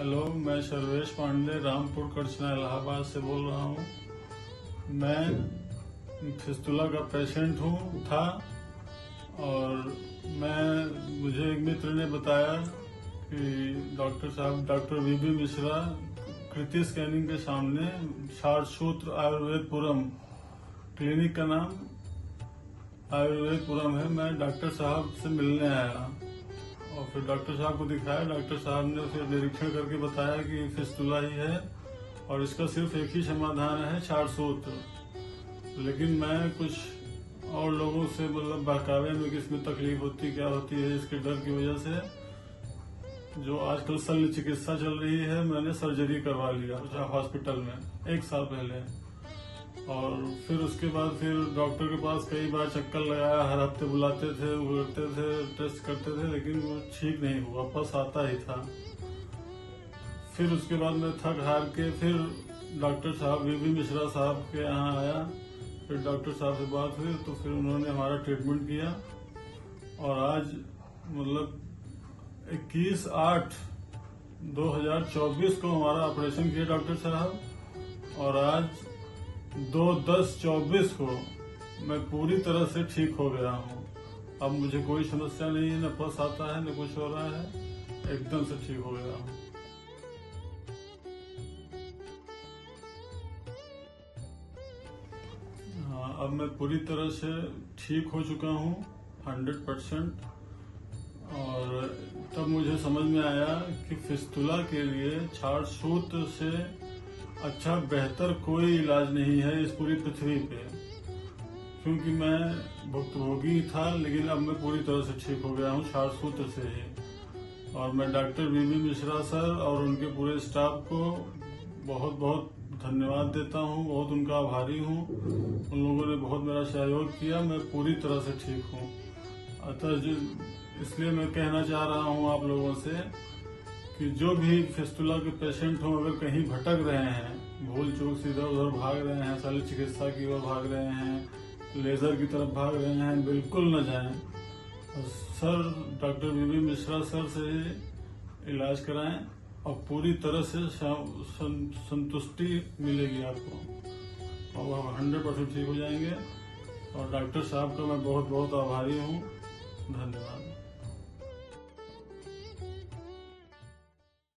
Hello, मैं सर्वेश पांडे रामपुर कड़छना इलाहाबाद से बोल रहा हूँ। मैं फिस्तुला का पेशेंट था और मुझे एक मित्र ने बताया कि डॉक्टर साहब डॉक्टर वीबी मिश्रा कृति स्कैनिंग के सामने शारसूत्र आयुर्वेदपुरम क्लिनिक का नाम आयुर्वेदपुरम है। मैं डॉक्टर साहब से मिलने आया और फिर डॉक्टर साहब को दिखाया। डॉक्टर साहब ने फिर निरीक्षण करके बताया कि फिस्तुला ही है और इसका सिर्फ एक ही समाधान है, शारसूत्र। लेकिन मैं कुछ और लोगों से बहकावे में कि इसमें तकलीफ होती क्या होती है, इसके डर की वजह से जो आजकल शल्य चिकित्सा चल रही है, मैंने सर्जरी करवा लिया हॉस्पिटल में 1 साल पहले। और फिर उसके बाद फिर डॉक्टर के पास कई बार चक्कर लगाया, हर हफ्ते बुलाते थे, उगड़ते थे, टेस्ट करते थे, लेकिन वो ठीक नहीं हुआ, वापस आता ही था। फिर उसके बाद मैं थक हार के फिर डॉक्टर साहब वीबी मिश्रा साहब के यहाँ आया। फिर डॉक्टर साहब से बात हुई तो फिर उन्होंने हमारा ट्रीटमेंट किया और आज 21/8/2024 को हमारा ऑपरेशन किया डॉक्टर साहब और आज 2/10/24 को मैं पूरी तरह से ठीक हो गया हूँ। अब मुझे कोई समस्या नहीं है, न पस आता है, न कुछ हो रहा है, एकदम से ठीक हो गया हूँ। हाँ, अब मैं पूरी तरह से ठीक हो चुका हूँ 100%। और तब मुझे समझ में आया कि फिस्तुला के लिए शारसूत्र से अच्छा बेहतर कोई इलाज नहीं है इस पूरी पृथ्वी पे। क्योंकि मैं भुक्तभोगी था, लेकिन अब मैं पूरी तरह से ठीक हो गया हूँ शारसूत्र से ही। और मैं डॉक्टर वीबी मिश्रा सर और उनके पूरे स्टाफ को बहुत बहुत धन्यवाद देता हूँ, बहुत उनका आभारी हूँ। उन लोगों ने बहुत मेरा सहयोग किया, मैं पूरी तरह से ठीक हूँ। अतः इसलिए मैं कहना चाह रहा हूँ आप लोगों से कि जो भी फिस्तुला के पेशेंट हों, अगर कहीं भटक रहे हैं, भूल चूक से इधर उधर भाग रहे हैं, शल्य चिकित्सा की ओर भाग रहे हैं, लेजर की तरफ भाग रहे हैं, बिल्कुल न जाएं। सर डॉक्टर वीबी मिश्रा सर से इलाज कराएं और पूरी तरह से संतुष्टि मिलेगी आपको और आप 100% ठीक हो जाएंगे। और डॉक्टर साहब का मैं बहुत बहुत आभारी हूँ। धन्यवाद।